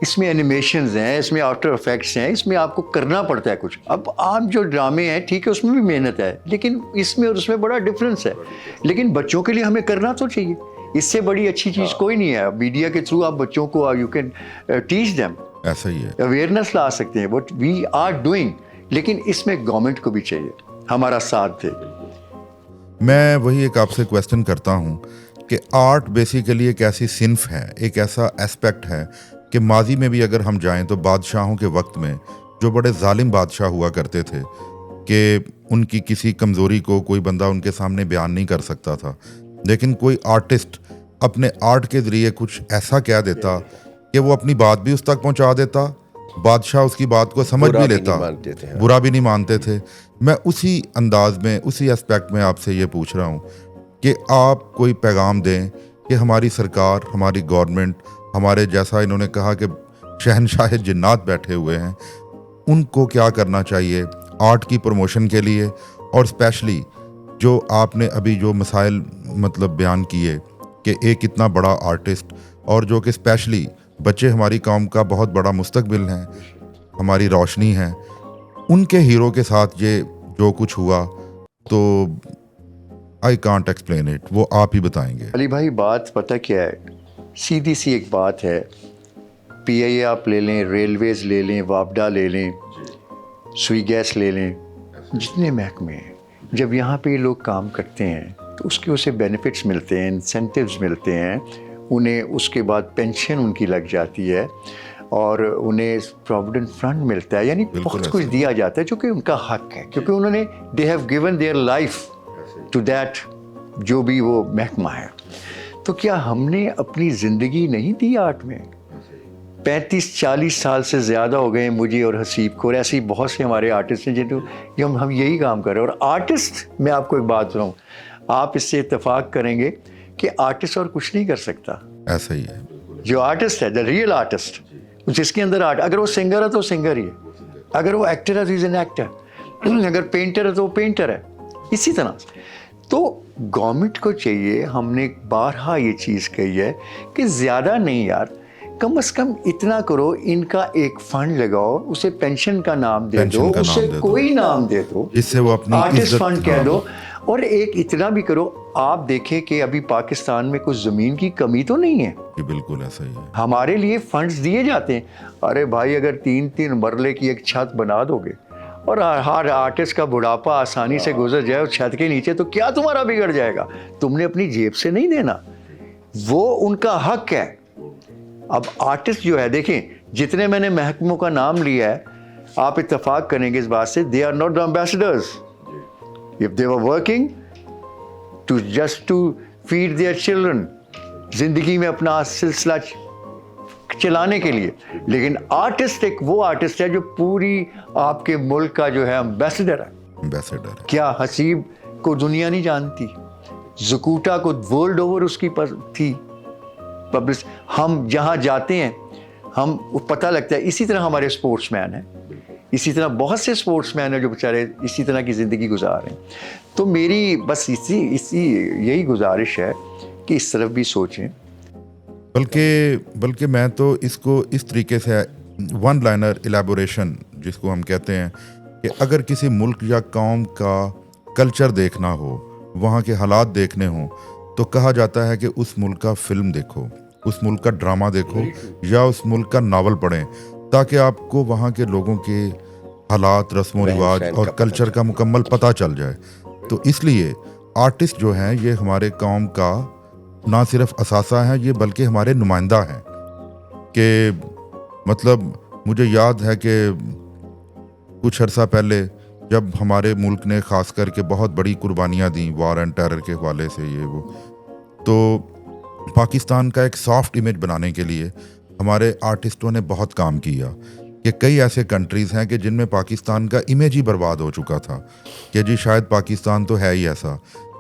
اس میں اینیمیشنز ہیں, اس میں آفٹر افیکٹس ہیں, اس میں آپ کو کرنا پڑتا ہے کچھ. اب عام جو ڈرامے ہیں ٹھیک ہے, اس میں بھی محنت ہے, لیکن اس میں اور اس میں بڑا ڈفرینس ہے. لیکن بچوں کے لیے ہمیں کرنا تو چاہیے. اس سے بڑی اچھی چیز کوئی نہیں ہے. میڈیا کے تھرو آپ بچوں کو یو کین ٹیچ دیم, ایسا ہی ہے. اویئرنیس لا سکتے ہیں, وٹ وی آر ڈوئنگ. لیکن اس میں گورنمنٹ کو بھی چاہیے ہمارا ساتھ دے. میں وہی ایک آپ سے کویسچن کرتا ہوں کہ آرٹ بیسیکلی ایک ایسی صنف ہے, ایک ایسا اسپیکٹ ہے کہ ماضی میں بھی اگر ہم جائیں تو بادشاہوں کے وقت میں جو بڑے ظالم بادشاہ ہوا کرتے تھے کہ ان کی کسی کمزوری کو کوئی بندہ ان کے سامنے بیان نہیں کر سکتا تھا, لیکن کوئی آرٹسٹ اپنے آرٹ کے ذریعے کچھ ایسا کہہ دیتا کہ وہ اپنی بات بھی اس تک پہنچا دیتا, بادشاہ اس کی بات کو سمجھ بھی لیتا, برا بھی نہیں مانتے تھے. میں اسی انداز میں, اسی اسپیکٹ میں آپ سے یہ پوچھ رہا ہوں کہ آپ کوئی پیغام دیں کہ ہماری سرکار, ہماری گورنمنٹ, ہمارے جیسا انہوں نے کہا کہ شہنشاہ جنات بیٹھے ہوئے ہیں, ان کو کیا کرنا چاہیے آرٹ کی پروموشن کے لیے, اور اسپیشلی جو آپ نے ابھی جو مسائل مطلب بیان کیے کہ ایک اتنا بڑا آرٹسٹ, اور جو کہ اسپیشلی بچے ہماری قوم کا بہت بڑا مستقبل ہیں, ہماری روشنی ہے, ان کے ہیرو کے ساتھ یہ جو کچھ ہوا تو آئی کانٹ ایکسپلین اٹ, وہ آپ ہی بتائیں گے. علی بھائی بات پتہ کیا ہے, سیدھی سی ایک بات ہے. پی آئی اے آپ لے لیں, ریلویز لے لیں, وابڈا لے لیں, سوئی گیس لے لیں, جتنے محکمے ہیں, جب یہاں پہ یہ لوگ کام کرتے ہیں تو اس کے اسے بینیفٹس ملتے ہیں, انسینٹیوز ملتے ہیں انہیں, اس کے بعد پینشن ان کی لگ جاتی ہے, اور انہیں پروویڈنٹ فنڈ ملتا ہے, یعنی بہت کچھ دیا جاتا ہے جو کہ ان کا حق ہے, کیونکہ انہوں نے they have given their life to that جو بھی وہ محکمہ ہے. تو کیا ہم نے اپنی زندگی نہیں دی آرٹ میں؟ 35-40 سال سے زیادہ ہو گئے مجھے اور حسیب کو, اور ایسے ہی بہت سے ہمارے آرٹسٹ ہیں جن ہم یہی کام کر رہے ہیں. اور آرٹسٹ, میں آپ کو ایک بات بتاؤں, آپ اس سے اتفاق کریں گے کہ آرٹسٹ اور کچھ نہیں کر سکتا. ایسا ہی ہے. جو آرٹسٹ ہے, دا ریئل آرٹسٹ, جس کے اندر آرٹ, اگر وہ سنگر ہے تو سنگر ہی ہے, اگر وہ ایکٹر ہے تو از این ایکٹر, اگر پینٹر ہے تو وہ پینٹر ہے. اسی طرح تو گورنمنٹ کو چاہیے, ہم نے بارہا یہ چیز کہی ہے کہ زیادہ نہیں یار, کم از کم اتنا کرو, ان کا ایک فنڈ لگاؤ, اسے پینشن کا نام دے دو, اسے کوئی نام دے دو, جس سے وہ اپنی آرٹسٹ فنڈ کہہ دو. اور ایک اتنا بھی کرو, آپ دیکھیں کہ ابھی پاکستان میں کچھ زمین کی کمی تو نہیں ہے. بالکل ایسا ہی ہے. ہمارے لیے فنڈز دیے جاتے ہیں. ارے بھائی, اگر 3 مرلے کی ایک چھت بنا دو گے اور ہر آرٹسٹ کا بڑھاپا آسانی سے گزر جائے اور چھت کے نیچے, تو کیا تمہارا بگڑ جائے گا؟ تم نے اپنی جیب سے نہیں دینا, وہ ان کا حق ہے. اب آرٹسٹ جو ہے, دیکھیں جتنے میں نے محکموں کا نام لیا ہے, آپ اتفاق کریں گے اس بات سے, they are not ambassadors. If they were working to feed their children, زندگی میں اپنا سلسلہ چلانے کے لیے. لیکن آرٹسٹ ایک وہ آرٹسٹ ہے جو پوری آپ کے ملک کا جو ہے ایمبیسڈر ہے. کیا حسیب کو دنیا نہیں جانتی؟ زکوٹا کو ورلڈ اوور اس کی تھی پبلش. ہم جہاں جاتے ہیں ہم پتہ لگتا ہے. اسی طرح ہمارے اسپورٹس مین ہیں, اسی طرح بہت سے اسپورٹس مین ہیں جو بیچارے اسی طرح کی زندگی گزار رہے ہیں. تو میری بس یہی گزارش ہے کہ اس طرف بھی سوچیں. بلکہ میں تو اس کو اس طریقے سے ون لائنر ایلیبوریشن جس کو ہم کہتے ہیں کہ اگر کسی ملک یا قوم کا کلچر دیکھنا ہو, وہاں کے حالات دیکھنے ہوں, تو کہا جاتا ہے کہ اس ملک کا فلم دیکھو, اس ملک کا ڈرامہ دیکھو, یا اس ملک کا ناول پڑھیں, تاکہ آپ کو وہاں کے لوگوں کے حالات, رسم و رواج اور کلچر کا مکمل پتہ چل جائے. تو اس لیے آرٹسٹ جو ہیں یہ ہمارے قوم کا نہ صرف اثاثہ ہیں, یہ بلکہ ہمارے نمائندہ ہیں. کہ مطلب مجھے یاد ہے کہ کچھ عرصہ پہلے جب ہمارے ملک نے خاص کر کے بہت بڑی قربانیاں دیں وار اینڈ ٹیرر کے حوالے سے, یہ وہ, تو پاکستان کا ایک سافٹ امیج بنانے کے لیے ہمارے آرٹسٹوں نے بہت کام کیا. کہ کئی ایسے کنٹریز ہیں کہ جن میں پاکستان کا امیج ہی برباد ہو چکا تھا کہ جی شاید پاکستان تو ہے ہی ایسا,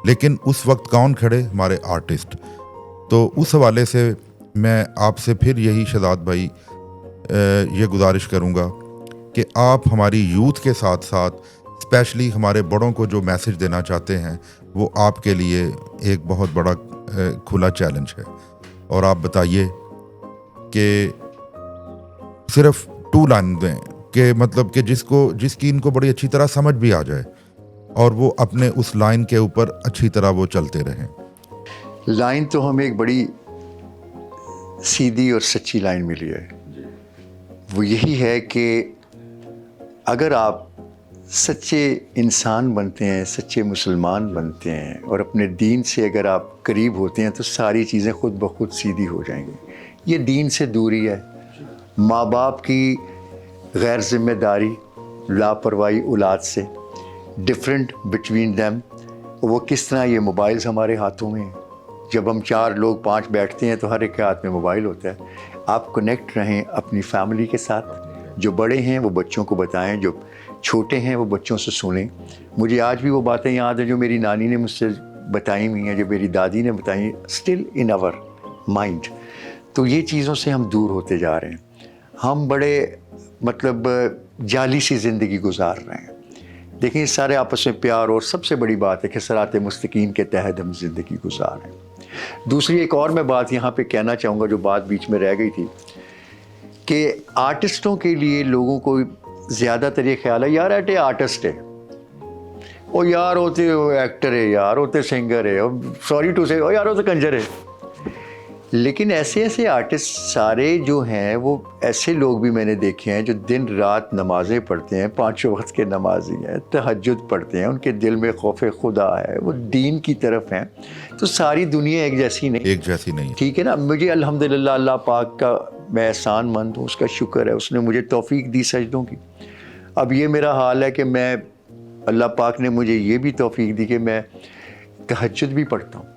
لیکن اس وقت کون کھڑے؟ ہمارے آرٹسٹ. تو اس حوالے سے میں آپ سے پھر یہی شہزاد بھائی یہ گزارش کروں گا کہ آپ ہماری یوتھ کے ساتھ ساتھ اسپیشلی ہمارے بڑوں کو جو میسج دینا چاہتے ہیں وہ آپ کے لیے ایک بہت بڑا کھلا چیلنج ہے. اور آپ بتائیے کہ صرف 2 لائن دیں کہ مطلب کہ جس کی ان کو بڑی اچھی طرح سمجھ بھی آ جائے, اور وہ اپنے اس لائن کے اوپر اچھی طرح وہ چلتے رہیں. لائن تو ہمیں ایک بڑی سیدھی اور سچی لائن ملی ہے، وہ یہی ہے کہ اگر آپ سچے انسان بنتے ہیں، سچے مسلمان بنتے ہیں اور اپنے دین سے اگر آپ قریب ہوتے ہیں تو ساری چیزیں خود بخود سیدھی ہو جائیں گی۔ یہ دین سے دوری ہے، ماں باپ کی غیر ذمہ داری، لاپرواہی اولاد سے، ڈفرینٹ بٹوین دیم، وہ کس طرح یہ موبائلز ہمارے ہاتھوں میں ہیں۔ جب ہم 4 لوگ 5 بیٹھتے ہیں تو ہر ایک کے ہاتھ میں موبائل ہوتا ہے۔ آپ کنیکٹ رہیں اپنی فیملی کے ساتھ، جو بڑے ہیں وہ بچوں کو بتائیں، جو چھوٹے ہیں وہ بچوں سے سنیں۔ مجھے آج بھی وہ باتیں یاد ہیں جو میری نانی نے مجھ سے بتائی ہوئی ہیں، جو میری دادی نے بتائی ہیں، اسٹل ان آور مائنڈ۔ تو یہ چیزوں سے ہم دور ہوتے جا رہے ہیں، ہم بڑے مطلب جعلی سی زندگی گزار رہے ہیں۔ دیکھیں سارے آپس میں پیار، اور سب سے بڑی بات ہے کہ صراط مستقیم کے تحت ہم زندگی گزار رہے ہیں۔ دوسری ایک اور میں بات یہاں پہ کہنا چاہوں گا جو بات بیچ میں رہ گئی تھی، کہ آرٹسٹوں کے لیے لوگوں کو زیادہ تر یہ خیال ہے یار ایٹ اے آرٹسٹ ہے، او یار ہوتے ایکٹر ہے، یار ہوتے سنگر ہے، سوری ٹو سے یار ہوتے کنجر ہے۔ لیکن ایسے آرٹسٹ سارے جو ہیں وہ ایسے لوگ بھی میں نے دیکھے ہیں جو دن رات نمازیں پڑھتے ہیں، 5 وقت کے نمازی ہیں، تہجد پڑھتے ہیں، ان کے دل میں خوف خدا ہے، وہ دین کی طرف ہیں۔ تو ساری دنیا ایک جیسی نہیں، ٹھیک ہے نا۔ مجھے الحمدللہ اللہ پاک کا میں احسان مند ہوں، اس کا شکر ہے، اس نے مجھے توفیق دی سجدوں کی۔ اب یہ میرا حال ہے کہ میں، اللہ پاک نے مجھے یہ بھی توفیق دی کہ میں تہجد بھی پڑھتا ہوں۔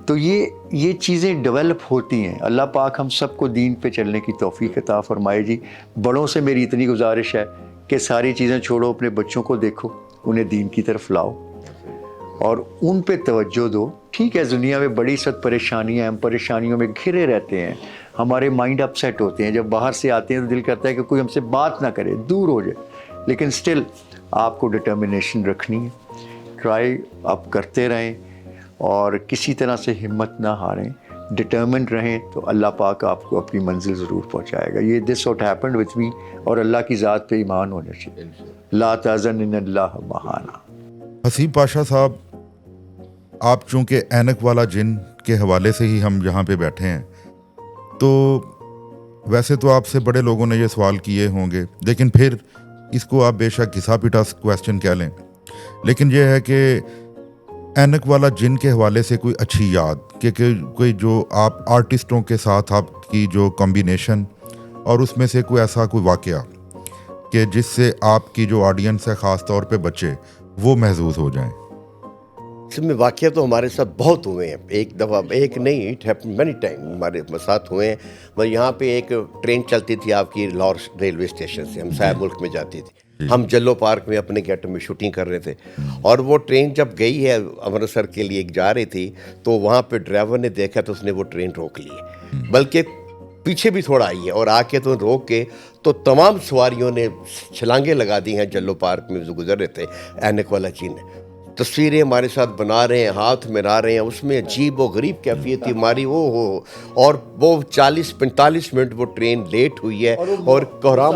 تو یہ چیزیں ڈیولپ ہوتی ہیں۔ اللہ پاک ہم سب کو دین پہ چلنے کی توفیق عطا فرمائے جی۔ بڑوں سے میری اتنی گزارش ہے کہ ساری چیزیں چھوڑو، اپنے بچوں کو دیکھو، انہیں دین کی طرف لاؤ اور ان پہ توجہ دو۔ ٹھیک ہے دنیا میں بڑی سخت پریشانیاں ہیں، ہم پریشانیوں میں گھرے رہتے ہیں، ہمارے مائنڈ اپ سیٹ ہوتے ہیں، جب باہر سے آتے ہیں تو دل کرتا ہے کہ کوئی ہم سے بات نہ کرے، دور ہو جائے، لیکن سٹل آپ کو ڈٹرمنیشن رکھنی ہے، ٹرائی آپ کرتے رہیں اور کسی طرح سے ہمت نہ ہاریں، ڈٹرمنٹ رہیں تو اللہ پاک آپ کو اپنی منزل ضرور پہنچائے گا۔ یہ this what happened with me, اور اللہ کی ذات پہ ایمان ہونا چاہیے۔ لا تحزن ان اللہ معنا۔ حسیب پاشا صاحب، آپ چونکہ اینک والا جن کے حوالے سے ہی ہم یہاں پہ بیٹھے ہیں، تو ویسے تو آپ سے بڑے لوگوں نے یہ سوال کیے ہوں گے، لیکن پھر اس کو آپ بے شک گھسا پیٹا کویسچن کہہ لیں، لیکن یہ ہے کہ اینک والا جن کے حوالے سے کوئی اچھی یاد، کہ کوئی جو آپ آرٹسٹوں کے ساتھ آپ کی جو کمبینیشن، اور اس میں سے کوئی ایسا کوئی واقعہ کہ جس سے آپ کی جو آڈینس ہے، خاص طور پہ بچے، وہ محظوظ ہو جائیں۔ اس میں واقعہ تو ہمارے ساتھ بہت ہوئے ہیں، ایک دفعہ ایک نہیں، اٹ ہیپن مینی ٹائم ہمارے ساتھ ہوئے ہیں۔ یہاں پہ ایک ٹرین چلتی تھی آپ کی لاہور ریلوے اسٹیشن سے، ہم سارے ملک میں جاتی تھی، ہم جلو پارک میں اپنے گیٹ میں شوٹنگ کر رہے تھے، اور وہ ٹرین جب گئی ہے امرتسر کے لیے جا رہی تھی، تو وہاں پہ ڈرائیور نے دیکھا تو اس نے وہ ٹرین روک لی ہے، بلکہ پیچھے بھی تھوڑا آئی ہے، اور آ کے تو روک کے تو تمام سواریوں نے چھلانگیں لگا دی ہیں جلو پارک میں جو گزر رہے تھے اینک والا جن۔ تصویریں ہمارے ساتھ بنا رہے ہیں، ہاتھ ملا رہے ہیں، اس میں عجیب و غریب کیفیت تھی ہماری، وہ اور وہ 40-45 منٹ وہ ٹرین لیٹ ہوئی ہے، اور کوہرام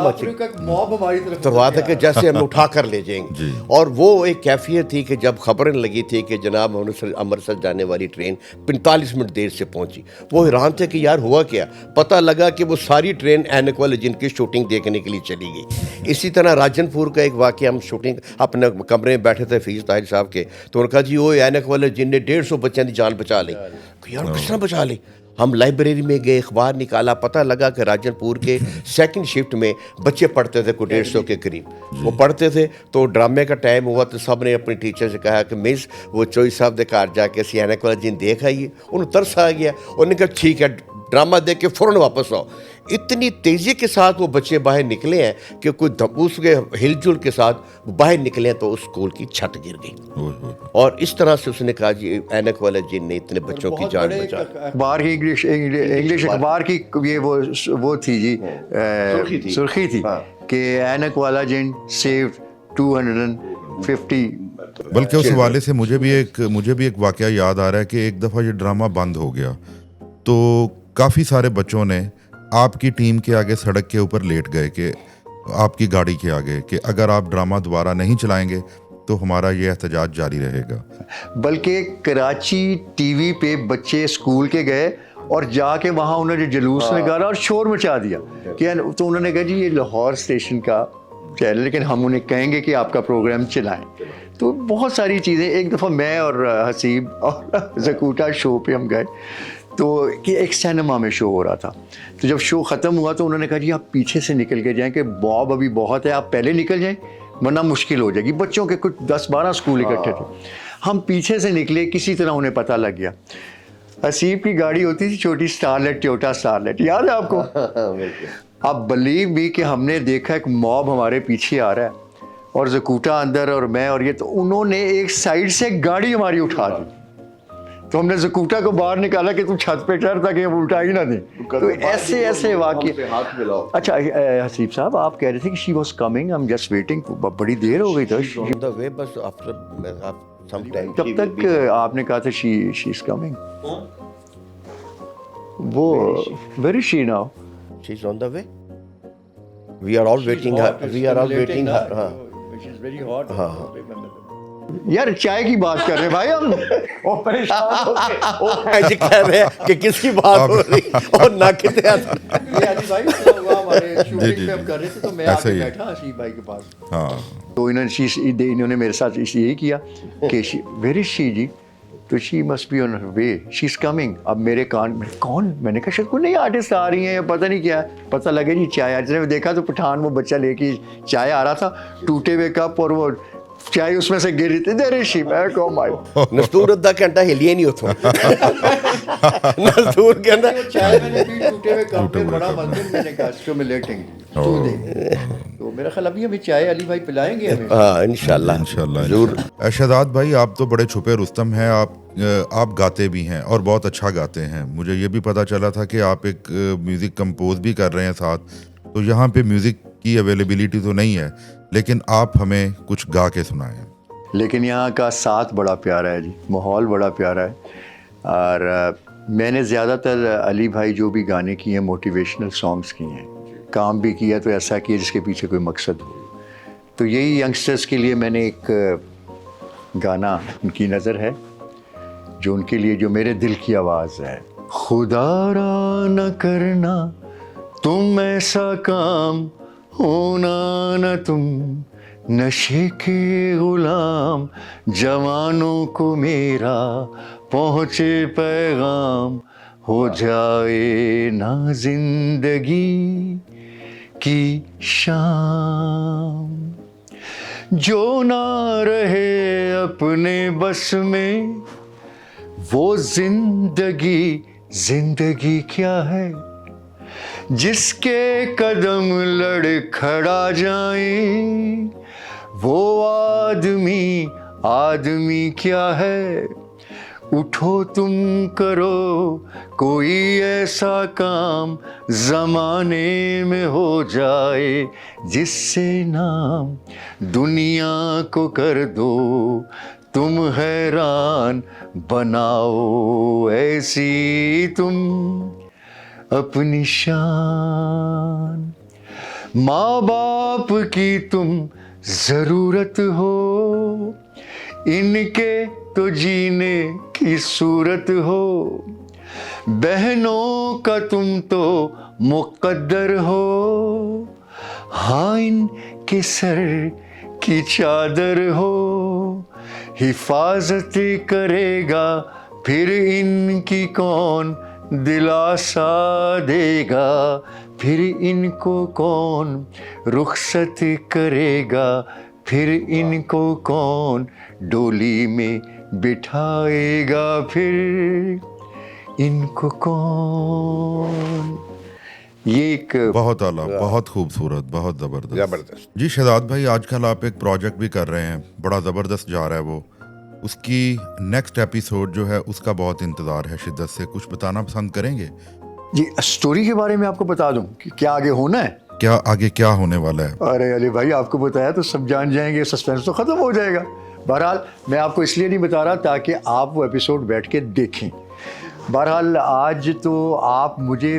تھا کہ جیسے ہم اٹھا کر لے جائیں گے، اور وہ ایک کیفیت تھی کہ جب خبریں لگی تھی کہ جناب امرتسر جانے والی ٹرین 45 منٹ دیر سے پہنچی، وہ حیران تھے کہ یار ہوا کیا؟ پتہ لگا کہ وہ ساری ٹرین اینک والے جن کی شوٹنگ دیکھنے کے لیے چلی گئی۔ اسی طرح راجن پور کا ایک واقعہ، ہم شوٹنگ اپنے کمرے میں بیٹھے تھے فیض طاہر صاحب کے، تو انہوں نے کہا جی وہ اینک والے جن نے 150 بچوں کی جان بچا لی۔ یار کس طرح بچا لی؟ ہم لائبریری میں گئے، اخبار نکالا، پتہ لگا کہ راجن پور کے سیکنڈ شفٹ میں بچے پڑھتے تھے کوئی 150 کے قریب، وہ پڑھتے تھے، تو ڈرامے کا ٹائم ہوا تو سب نے اپنی ٹیچر سے کہا کہ مس وہ چوئی صاحب دے گھر جا کے اسی اینک والا جن دیکھ آئیے۔ انہوں ترس آ گیا، انہوں نے کہا ٹھیک ہے، ڈرامہ دیکھ کے فوراً واپس آؤ۔ اتنی تیزی کے ساتھ وہ بچے باہر نکلے ہیں کہ کوئی اس کے ہل جل کے ساتھ باہر نکلے تو اس اسکول کی چھت گر گئی، اور اس طرح سے اس نے کہا جی اینک والے جن نے اتنے بچوں کی جان بچا۔ اخبار کی انگلش اخبار کی یہ وہ تھی جی، سرخی تھی کہ اینک والا جن سیوڈ 250۔ بلکہ اس حوالے سے مجھے بھی ایک واقعہ یاد آ رہا ہے کہ ایک دفعہ یہ ڈرامہ بند ہو گیا، تو کافی سارے بچوں نے آپ کی ٹیم کے آگے سڑک کے اوپر لیٹ گئے، کہ آپ کی گاڑی کے آگے، کہ اگر آپ ڈرامہ دوبارہ نہیں چلائیں گے تو ہمارا یہ احتجاج جاری رہے گا. بلکہ کراچی ٹی وی پہ بچے اسکول کے گئے اور جا کے وہاں انہوں نے جلوس نکالا اور شور مچا دیا کہ تو انہوں نے کہا جی یہ لاہور اسٹیشن کا چینل، لیکن ہم انہیں کہیں گے کہ آپ کا پروگرام چلائیں. تو بہت ساری چیزیں. ایک دفعہ میں اور حسیب اور زکوٹا شو پہ ہم گئے تو کہ ایک سینما میں شو ہو رہا تھا. تو جب شو ختم ہوا تو انہوں نے کہا جی آپ پیچھے سے نکل کے جائیں کہ باب ابھی بہت ہے، آپ پہلے نکل جائیں ورنہ مشکل ہو جائے گی. بچوں کے کچھ 10-12 اسکول اکٹھے تھے. ہم پیچھے سے نکلے، کسی طرح انہیں پتہ لگ گیا. حسیب کی گاڑی ہوتی تھی چھوٹی اسٹارلیٹ، ٹویوٹا اسٹارلیٹ، یاد ہے آپ کو؟ آپ بلیو بھی کہ ہم نے دیکھا ایک موب ہمارے پیچھے آ رہا ہے اور زکوٹا اندر اور میں اور یہ، تو انہوں نے ایک سائڈ سے گاڑی ہماری اٹھا دی. تو ہم نے زکوٹا کو باہر نکالا کہ تم چھت پہ چڑھ تاکہ ہم الٹا ہی نہ دیں. تو ایسے واقعے. اچھا حسیب صاحب آپ کہہ رہے تھے کہ she was coming, I am just waiting. بڑی دیر ہو گئی تھا. کب تک آپ نے کہا تھا شی از کمنگ؟ وہ very she now. She is on the way. We are all waiting her. We are all waiting her. یار چائے کی بات کر رہے ہیں بھائی ہم، اور پریشان ہو گئے. ایسے کہہ رہے ہیں کہ کس کی بات ہو رہی اور نہ کتے تو انہوں نے میرے ساتھ یہی کیا کہ ویری شی جی، تو she must be on her way, she is coming. اب میرے کان میں کون، میں نے کہا شاید کوئی نئی آرٹسٹ آ رہی ہیں یا پتہ نہیں کیا ہے. پتہ لگے جی چائے. آج نے دیکھا تو پٹھان وہ بچہ لے کے چائے آ رہا تھا، ٹوٹے ہوئے کپ اور وہ چائے اس میں سے گر رہی تھی. دیر شی میں کہو مائی نستور ادھا گھنٹہ ہلیا نہیں ہوتا. نستور کہنا چائے میں نے بھی ٹوٹے ہوئے کپ میں بڑا منظر، میں نے کہا اس کو میں لیٹیں گے تو دے. تو میرا خیال ابھی ہمیں چائے علی بھائی پلائیں گے ہمیں. ہاں انشاءاللہ ضرور. شہزاد بھائی آپ تو بڑے چھپے رستم ہیں. آپ گاتے بھی ہیں اور بہت اچھا گاتے ہیں. مجھے یہ بھی پتہ چلا تھا کہ آپ ایک میوزک کمپوز بھی کر رہے ہیں ساتھ. تو یہاں پہ میوزک کی اویلیبلٹی تو نہیں ہے، لیکن آپ ہمیں کچھ گا کے سنائیں. لیکن یہاں کا ساتھ بڑا پیارا ہے جی، ماحول بڑا پیارا ہے. اور میں نے زیادہ تر علی بھائی جو بھی گانے کیے ہیں موٹیویشنل سانگس کیے ہیں. کام بھی کیا تو ایسا کیا جس کے پیچھے کوئی مقصد ہو. تو یہی ینگسٹرز کے لیے میں نے ایک گانا ان کی نظر ہے جو ان کے لیے، جو میرے دل کی آواز ہے. خدا را نہ کرنا تم ایسا کام، ہونا نہ تم نشے کے غلام، جوانوں کو میرا پہنچے پیغام، ہو جائے نہ زندگی کی شام، جو نہ رہے اپنے بس میں وہ زندگی. زندگی کیا ہے؟ جس کے قدم لڑ کھڑا جائیں، وہ آدمی. آدمی کیا ہے؟ اٹھو تم کرو کوئی ایسا کام زمانے میں ہو جائے جس سے نام، دنیا کو کر دو تم حیران، بناؤ ایسی تم اپنی شان. ماں باپ کی تم ضرورت ہو، ان کے تو جینے کی صورت ہو، بہنوں کا تم تو مقدر ہو، ہاں ان کے سر کی چادر ہو، حفاظت کرے گا پھر ان کی کون، دلاسا دے گا پھر ان کو کون، رخصت کرے گا پھر ان کو کون، ڈولی میں بٹھائے گا پھر ان کو کون. یہ ایک بہت اعلیٰ، بہت خوبصورت، بہت زبردست. جی شہزاد بھائی آج کل آپ ایک پروجیکٹ بھی کر رہے ہیں، بڑا زبردست جا رہا ہے وہ. اس کی نیکسٹ ایپیسوڈ جو ہے اس کا بہت انتظار ہے شدت سے. کچھ بتانا پسند کریں گے؟ جی اسٹوری کے بارے میں آپ کو بتا دوں کہ کیا آگے ہونا ہے، کیا آگے کیا ہونے والا ہے؟ ارے علی بھائی آپ کو بتایا تو سب جان جائیں گے، سسپینس تو ختم ہو جائے گا. بہرحال میں آپ کو اس لیے نہیں بتا رہا تاکہ آپ وہ ایپیسوڈ بیٹھ کے دیکھیں. بہرحال آج تو آپ مجھے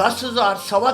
10,000